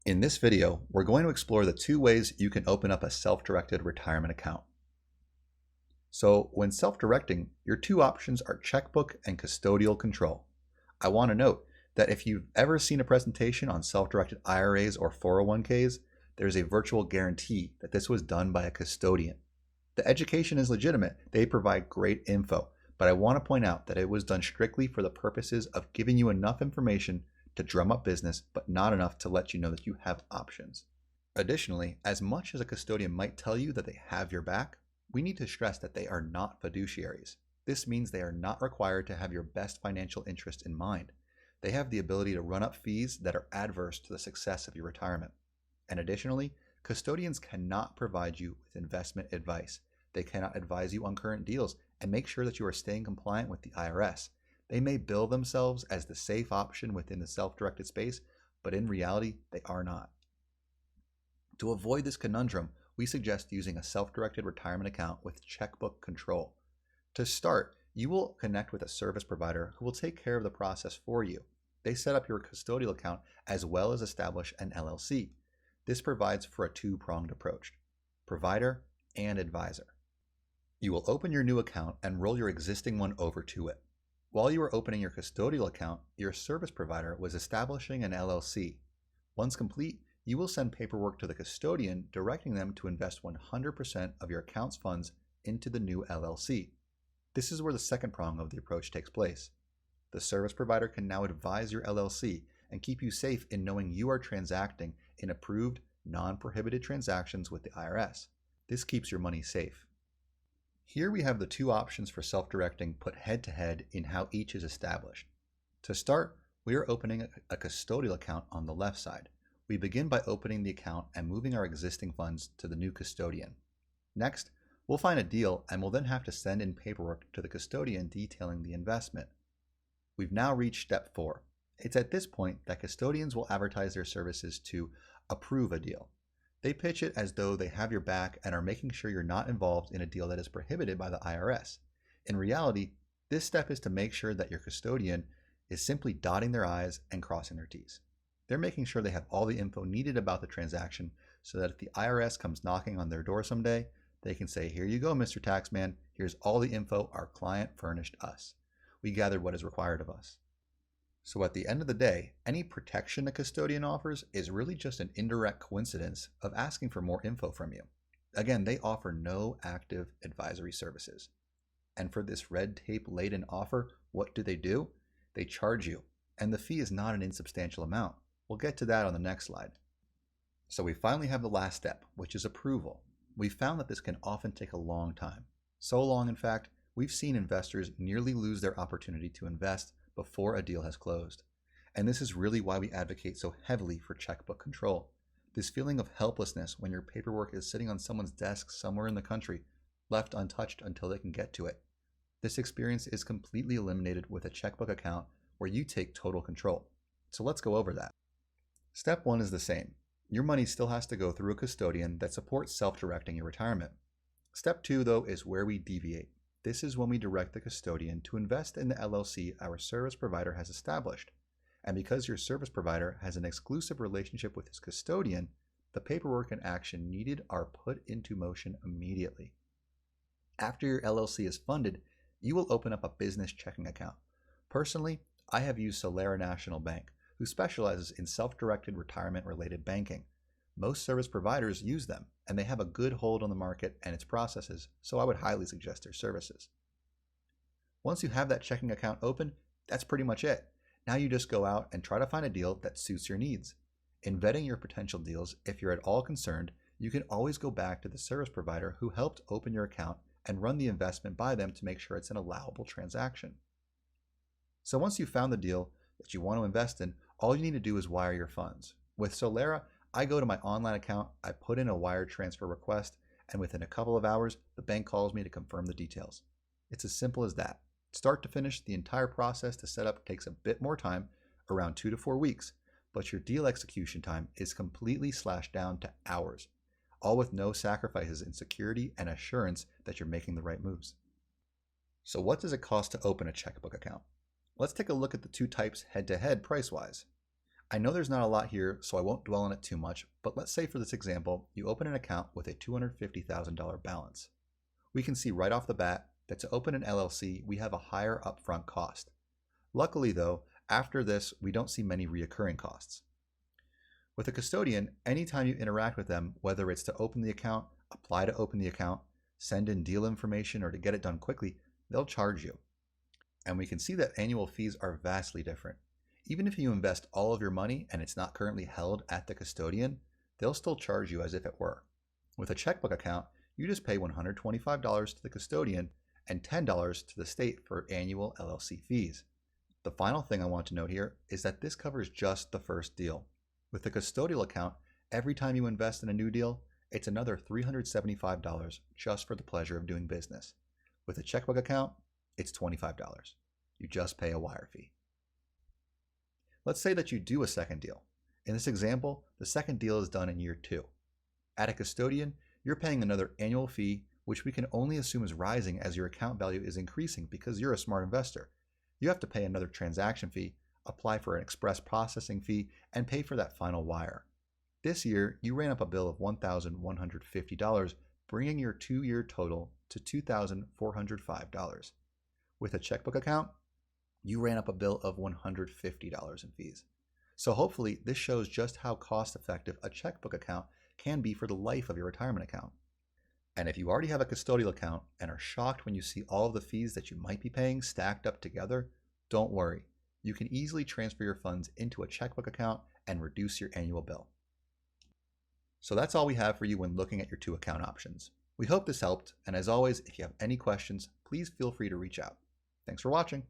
In this video, we're going to explore the two ways you can open up a self-directed retirement account. So when self-directing, your two options are checkbook and custodial control. I want to note that if you've ever seen a presentation on self-directed IRAs or 401ks, there's a virtual guarantee that this was done by a custodian. The education is legitimate, they provide great info, but I want to point out that it was done strictly for the purposes of giving you enough information to drum up business, but not enough to let you know that you have options. Additionally, as much as a custodian might tell you that they have your back, we need to stress that they are not fiduciaries. This means they are not required to have your best financial interest in mind. They have the ability to run up fees that are adverse to the success of your retirement. And additionally, custodians cannot provide you with investment advice. They cannot advise you on current deals and make sure that you are staying compliant with the IRS. They may bill themselves as the safe option within the self-directed space, but in reality, they are not. To avoid this conundrum, we suggest using a self-directed retirement account with checkbook control. To start, you will connect with a service provider who will take care of the process for you. They set up your custodial account as well as establish an LLC. This provides for a two-pronged approach: provider and advisor. You will open your new account and roll your existing one over to it. While you were opening your custodial account, your service provider was establishing an LLC. Once complete, you will send paperwork to the custodian directing them to invest 100% of your account's funds into the new LLC. This is where the second prong of the approach takes place. The service provider can now advise your LLC and keep you safe in knowing you are transacting in approved, non-prohibited transactions with the IRS. This keeps your money safe. Here we have the two options for self-directing put head-to-head in how each is established. To start, we are opening a custodial account on the left side. We begin by opening the account and moving our existing funds to the new custodian. Next, we'll find a deal and we'll then have to send in paperwork to the custodian detailing the investment. We've now reached step 4. It's at this point that custodians will advertise their services to approve a deal. They pitch it as though they have your back and are making sure you're not involved in a deal that is prohibited by the IRS. In reality, this step is to make sure that your custodian is simply dotting their I's and crossing their T's. They're making sure they have all the info needed about the transaction so that if the IRS comes knocking on their door someday, they can say, "Here you go, Mr. Taxman. Here's all the info our client furnished us. We gathered what is required of us." So at the end of the day, any protection a custodian offers is really just an indirect coincidence of asking for more info from you. Again, they offer no active advisory services. And for this red tape laden offer, what do? They charge you, and the fee is not an insubstantial amount. We'll get to that on the next slide. So we finally have the last step, which is approval. We've found that this can often take a long time. So long, in fact, we've seen investors nearly lose their opportunity to invest before a deal has closed. And this is really why we advocate so heavily for checkbook control. This feeling of helplessness when your paperwork is sitting on someone's desk somewhere in the country, left untouched until they can get to it. This experience is completely eliminated with a checkbook account where you take total control. So let's go over that. Step 1 is the same. Your money still has to go through a custodian that supports self-directing your retirement. Step 2, though, is where we deviate. This is when we direct the custodian to invest in the LLC our service provider has established. And because your service provider has an exclusive relationship with his custodian, the paperwork and action needed are put into motion immediately. After your LLC is funded, you will open up a business checking account. Personally, I have used Solera National Bank, who specializes in self-directed retirement-related banking. Most service providers use them, and they have a good hold on the market and its processes, so I would highly suggest their services. Once you have that checking account open, that's pretty much it. Now you just go out and try to find a deal that suits your needs. In vetting your potential deals, if you're at all concerned, you can always go back to the service provider who helped open your account and run the investment by them to make sure it's an allowable transaction. So once you've found the deal that you want to invest in, all you need to do is wire your funds. With Solera, I go to my online account, I put in a wire transfer request, and within a couple of hours, the bank calls me to confirm the details. It's as simple as that. Start to finish, the entire process to set up takes a bit more time, around 2 to 4 weeks, but your deal execution time is completely slashed down to hours, all with no sacrifices in security and assurance that you're making the right moves. So what does it cost to open a checkbook account? Let's take a look at the two types head-to-head price-wise. I know there's not a lot here, so I won't dwell on it too much, but let's say for this example, you open an account with a $250,000 balance. We can see right off the bat that to open an LLC, we have a higher upfront cost. Luckily though, after this, we don't see many reoccurring costs. With a custodian, anytime you interact with them, whether it's to open the account, apply to open the account, send in deal information, or to get it done quickly, they'll charge you. And we can see that annual fees are vastly different. Even if you invest all of your money and it's not currently held at the custodian, they'll still charge you as if it were. With a checkbook account, you just pay $125 to the custodian and $10 to the state for annual LLC fees. The final thing I want to note here is that this covers just the first deal. With the custodial account, every time you invest in a new deal, it's another $375 just for the pleasure of doing business. With a checkbook account, it's $25. You just pay a wire fee. Let's say that you do a second deal. In this example, the second deal is done in year 2. At a custodian, you're paying another annual fee, which we can only assume is rising as your account value is increasing because you're a smart investor. You have to pay another transaction fee, apply for an express processing fee, and pay for that final wire. This year, you ran up a bill of $1,150, bringing your 2-year total to $2,405. With a checkbook account, you ran up a bill of $150 in fees. So hopefully this shows just how cost-effective a checkbook account can be for the life of your retirement account. And if you already have a custodial account and are shocked when you see all of the fees that you might be paying stacked up together, don't worry. You can easily transfer your funds into a checkbook account and reduce your annual bill. So that's all we have for you when looking at your 2 account options. We hope this helped, and as always, if you have any questions, please feel free to reach out. Thanks for watching.